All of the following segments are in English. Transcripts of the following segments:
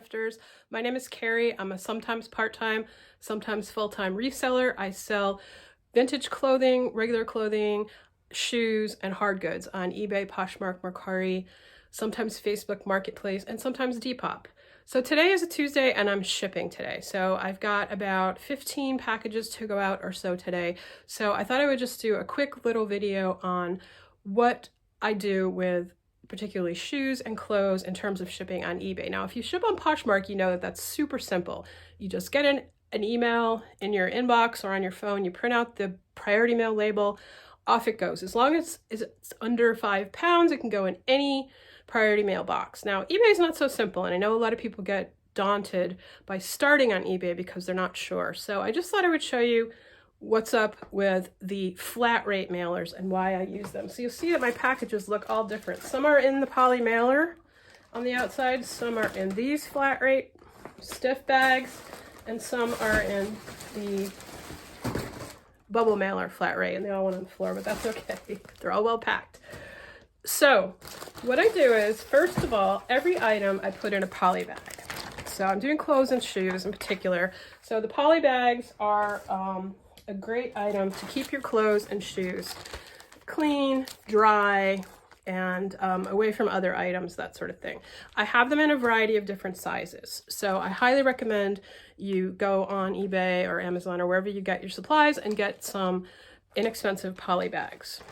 thrifters. My name is Carrie. I'm a sometimes part-time, sometimes full-time reseller. I sell vintage clothing, regular clothing, shoes, and hard goods on eBay, Poshmark, Mercari, sometimes Facebook Marketplace, and sometimes Depop. So today is a Tuesday and I'm shipping today. So I've got about 15 packages to go out or so today. So I thought I would just do a quick little video on what I do with particularly shoes and clothes in terms of shipping on eBay. Now, if you ship on Poshmark, you know that that's super simple. You just get an email in your inbox or on your phone, you print out the priority mail label, off it goes. As long as it's under 5 pounds, it can go in any priority mail box. Now, eBay is not so simple, and I know a lot of people get daunted by starting on eBay because they're not sure. So I just thought I would show you what's up with the flat rate mailers and why I use them. So you'll see that my packages look all different. Some are in the poly mailer on the outside, some are in these flat rate stiff bags, and some are in the bubble mailer flat rate, and they all went on the floor, but that's okay. They're all well packed. So what I do is, first of all, every item I put in a poly bag. So I'm doing clothes and shoes in particular. So the poly bags are a great item to keep your clothes and shoes clean, dry, and away from other items, that sort of thing. I have them in a variety of different sizes. So I highly recommend you go on eBay or Amazon or wherever you get your supplies and get some inexpensive poly bags.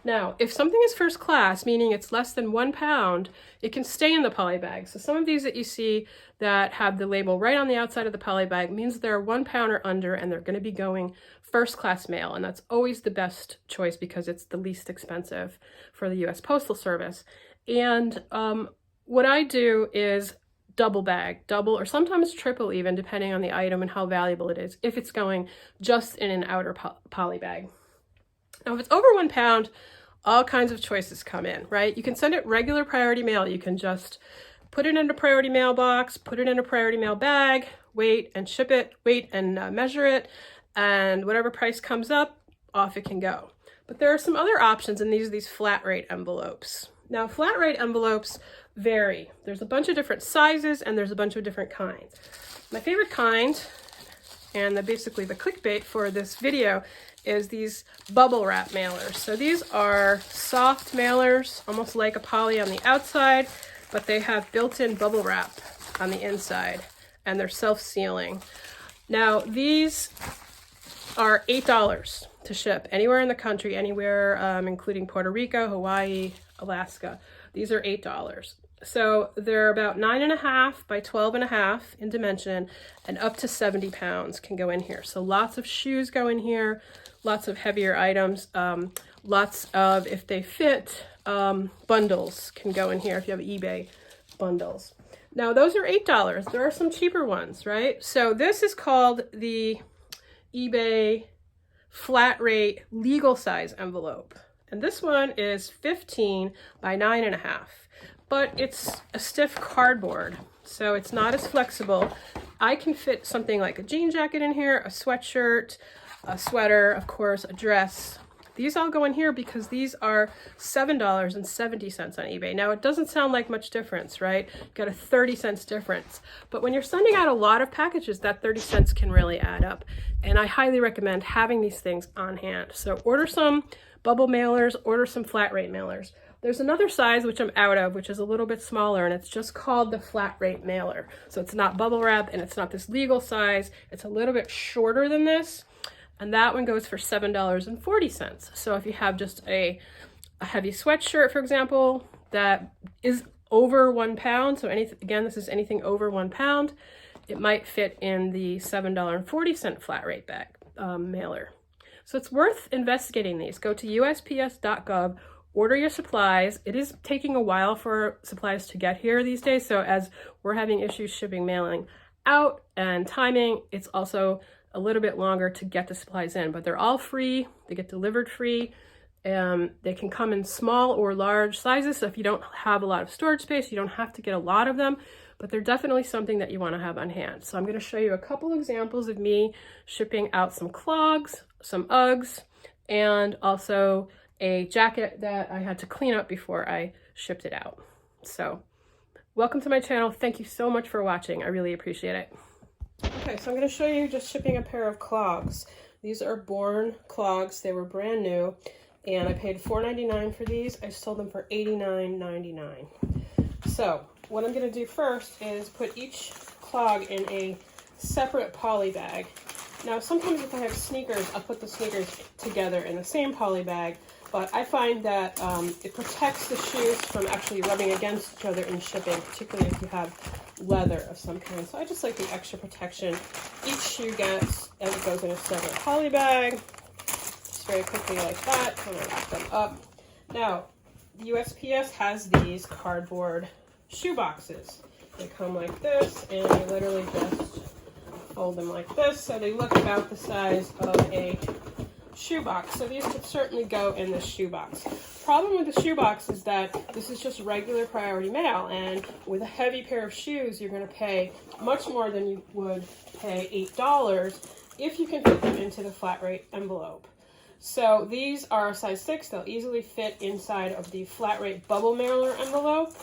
Now, if something is first class, meaning it's less than 1 pound, it can stay in the poly bag. So some of these that you see that have the label right on the outside of the poly bag means they're 1 pound or under, and they're going to be going first class mail. And that's always the best choice because it's the least expensive for the US Postal Service. And what I do is double bag, double or sometimes triple even, depending on the item and how valuable it is, if it's going just in an outer poly bag. Now, if it's over 1 pound, all kinds of choices come in, right? You can send it regular priority mail. You can just put it in a priority mail box, put it in a priority mail bag, wait and ship it, wait and measure it, and whatever price comes up, off it can go. But there are some other options, and these are these flat rate envelopes. Now, flat rate envelopes vary. There's a bunch of different sizes, and there's a bunch of different kinds. My favorite kind, and basically the clickbait for this video, is these bubble wrap mailers. So these are soft mailers, almost like a poly on the outside, but they have built-in bubble wrap on the inside, and they're self-sealing. Now, these are $8 to ship anywhere in the country, anywhere, including Puerto Rico, Hawaii, Alaska. These are $8. So they're about 9.5 by 12.5 in dimension, and up to 70 pounds can go in here. So lots of shoes go in here, lots of heavier items, lots of, if they fit, bundles can go in here if you have eBay bundles. Now those are $8. There are some cheaper ones, right? So this is called the eBay flat rate legal size envelope. And this one is 15 by 9.5. But it's a stiff cardboard, so it's not as flexible. I can fit something like a jean jacket in here, a sweatshirt, a sweater, of course, a dress. These all go in here because these are $7.70 on eBay. Now, it doesn't sound like much difference, right? You've got a 30 cents difference. But when you're sending out a lot of packages, that 30 cents can really add up. And I highly recommend having these things on hand. So order some bubble mailers, order some flat rate mailers. There's another size which I'm out of, which is a little bit smaller, and it's just called the flat rate mailer. So it's not bubble wrap, and it's not this legal size. It's a little bit shorter than this, and that one goes for $7.40. So if you have just a heavy sweatshirt, for example, that is over 1 pound, so again, this is anything over 1 pound, it might fit in the $7.40 flat rate bag mailer. So it's worth investigating these. Go to USPS.gov. Order your supplies. It is taking a while for supplies to get here these days, so as we're having issues shipping mailing out and timing, it's also a little bit longer to get the supplies in, but they're all free. They get delivered free. They can come in small or large sizes, so if you don't have a lot of storage space, you don't have to get a lot of them, but they're definitely something that you want to have on hand. So I'm going to show you a couple examples of me shipping out some clogs, some Uggs, and also a jacket that I had to clean up before I shipped it out. So Welcome to my channel. Thank you so much for watching. I really appreciate it. Okay, so I'm going to show you just shipping a pair of clogs. These are Born clogs. They were brand new, and I paid $4.99 for these. I sold them for $89.99. So what I'm going to do first is put each clog in a separate poly bag. Now sometimes if I have sneakers, I'll put the sneakers together in the same poly bag, but I find that it protects the shoes from actually rubbing against each other in shipping, particularly if you have leather of some kind. So I just like the extra protection each shoe gets, and it goes in a separate poly bag. Just very quickly like that, kind of wrap them up. Now, the USPS has these cardboard shoe boxes. They come like this, and you literally just fold them like this, so they look about the size of a shoebox. So these could certainly go in this shoebox. Problem with the shoebox is that this is just regular priority mail, and with a heavy pair of shoes, you're going to pay much more than you would pay $8 if you can fit them into the flat rate envelope. So these are a size 6. They'll easily fit inside of the flat rate bubble mailer envelope.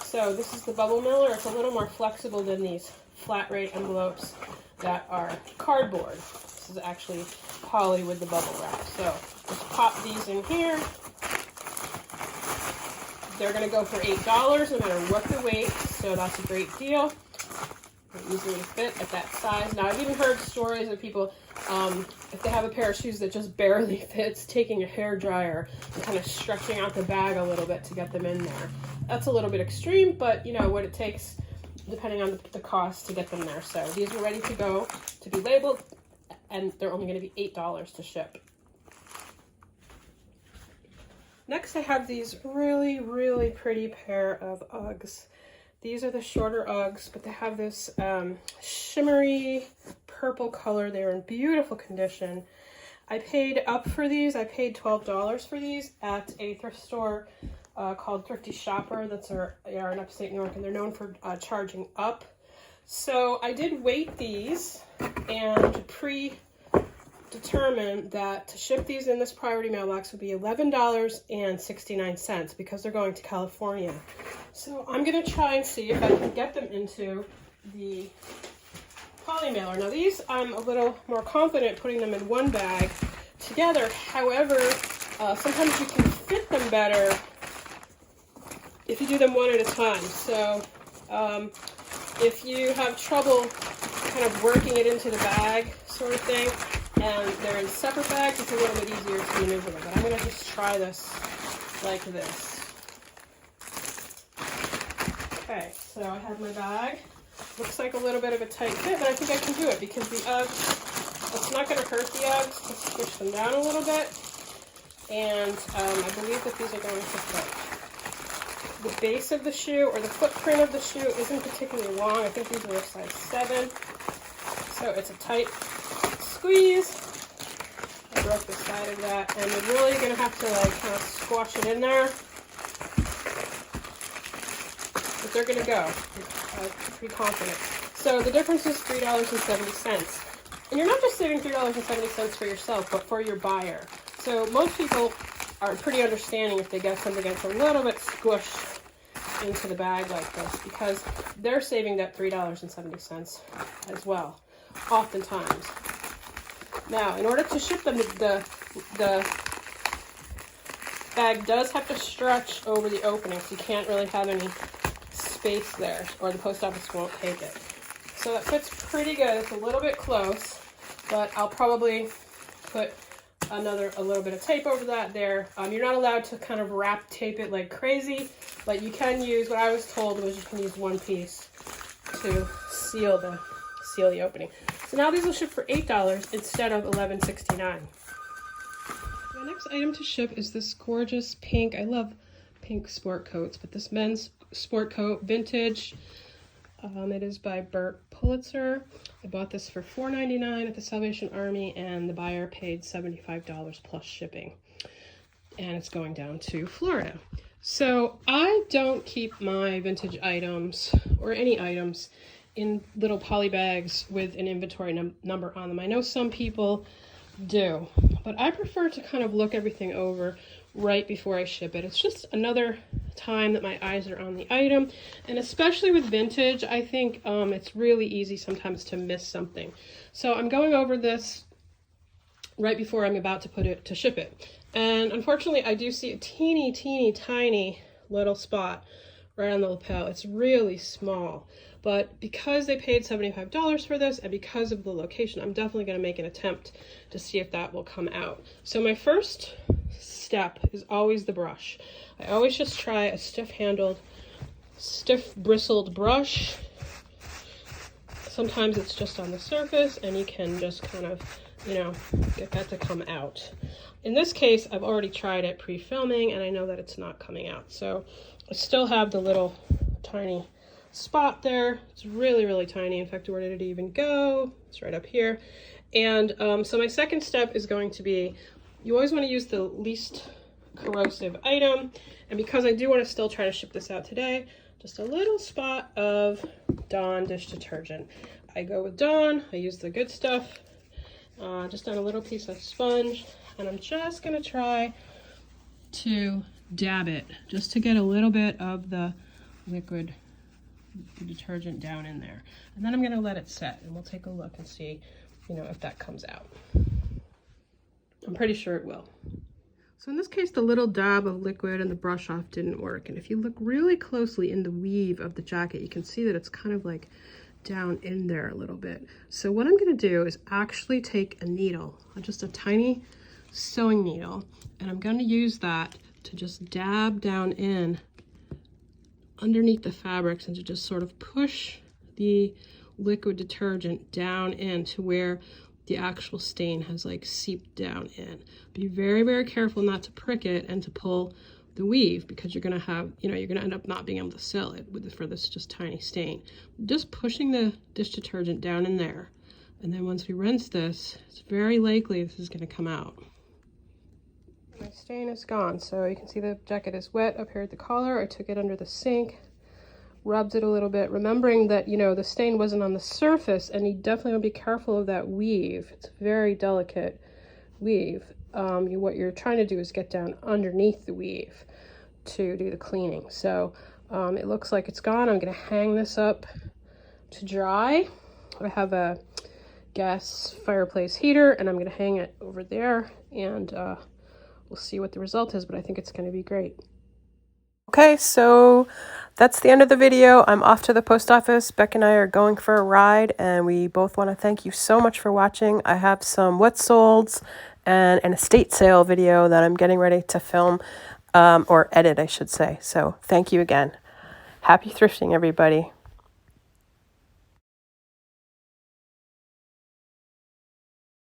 So this is the bubble mailer. It's a little more flexible than these flat rate envelopes that are cardboard. This is actually poly with the bubble wrap. So just pop these in here. They're going to go for $8 no matter what the weight, so that's a great deal. They easily fit at that size. Now I've even heard stories of people, if they have a pair of shoes that just barely fits, taking a hair dryer and kind of stretching out the bag a little bit to get them in there. That's a little bit extreme, but you know what it takes depending on the cost to get them there. So these are ready to go to be labeled, and they're only going to be $8 to ship. Next I have these really, really pretty pair of Uggs. These are the shorter Uggs, but they have this shimmery purple color. They're in beautiful condition. I paid up for these. I paid $12 for these at a thrift store called Thrifty Shopper. That's in upstate New York, and they're known for charging up. So I did weight these and determined that to ship these in this priority mailbox would be $11.69 because they're going to California. So I'm going to try and see if I can get them into the poly mailer. Now these I'm a little more confident putting them in one bag together. However, sometimes you can fit them better if you do them one at a time. So if you have trouble kind of working it into the bag sort of thing, and they're in separate bags, it's a little bit easier to maneuver them. But I'm going to just try this like this. Okay, so I have my bag. Looks like a little bit of a tight fit, but I think I can do it because the Uggs, it's not going to hurt the Uggs. Let's squish them down a little bit. And I believe that these are going to fit. The base of the shoe, or the footprint of the shoe, isn't particularly long. I think these are a size 7. So it's a tight squeeze. I broke the side of that, and we're really going to have to like kind of squash it in there. But they're going to go. I'm pretty confident. So the difference is $3.70. And you're not just saving $3.70 for yourself, but for your buyer. So most people are pretty understanding if they get something that's a little bit squished into the bag like this, because they're saving that $3.70 as well, oftentimes. Now, in order to ship them, the bag does have to stretch over the opening, so you can't really have any space there, or the post office won't take it. So that fits pretty good. It's a little bit close, but I'll probably put a little bit of tape over that there. You're not allowed to kind of wrap tape it like crazy, but you can use, what I was told was you can use one piece to seal the opening. So now these will ship for $8 instead of $11.69. The next item to ship is this gorgeous pink, I love pink sport coats, but this men's sport coat, vintage. It is by Bert Pulitzer. I bought this for $4.99 at the Salvation Army, and the buyer paid $75 plus shipping. And it's going down to Florida. So I don't keep my vintage items, or any items, in little poly bags with an inventory number on them. I know some people do, but I prefer to kind of look everything over right before I ship it. It's just another time that my eyes are on the item. And especially with vintage, I think it's really easy sometimes to miss something. So I'm going over this right before I'm about to ship it. And unfortunately, I do see a teeny tiny little spot right on the lapel. It's really small, but because they paid $75 for this and because of the location, I'm definitely going to make an attempt to see if that will come out. So my first step is always the brush. I always just try a stiff bristled brush. Sometimes it's just on the surface and you can just kind of, you know, get that to come out. In this case, I've already tried it pre-filming and I know that it's not coming out. So I still have the little tiny spot there. It's really tiny. In fact, where did it even go? It's right up here. And so my second step is going to be, you always want to use the least corrosive item. And because I do want to still try to ship this out today, just a little spot of Dawn dish detergent. I go with Dawn. I use the good stuff. Just on a little piece of sponge. And I'm just going to try to dab it just to get a little bit of the liquid detergent down in there. And then I'm going to let it set and we'll take a look and see, you know, if that comes out. I'm pretty sure it will. So in this case, the little dab of liquid and the brush off didn't work. And if you look really closely in the weave of the jacket, you can see that it's kind of like down in there a little bit. So what I'm going to do is actually take a needle, just a tiny sewing needle, and I'm going to use that to just dab down in underneath the fabrics and to just sort of push the liquid detergent down into where the actual stain has like seeped down in. Be very careful not to prick it and to pull the weave, because you're going to have, you know, you're going to end up not being able to sell it for this just tiny stain. Just pushing the dish detergent down in there, and then once we rinse this, it's very likely this is going to come out. My stain is gone, so you can see the jacket is wet up here at the collar. I took it under the sink, rubbed it a little bit, remembering that, you know, the stain wasn't on the surface, and you definitely want to be careful of that weave. It's a very delicate weave. What you're trying to do is get down underneath the weave to do the cleaning. So it looks like it's gone. I'm going to hang this up to dry. I have a gas fireplace heater, and I'm going to hang it over there, and we'll see what the result is, but I think it's going to be great. Okay, so that's the end of the video. I'm off to the post office. Beck and I are going for a ride, and we both want to thank you so much for watching. I have some wet solds and an estate sale video that I'm getting ready to film, or edit, I should say. So thank you again. Happy thrifting, everybody.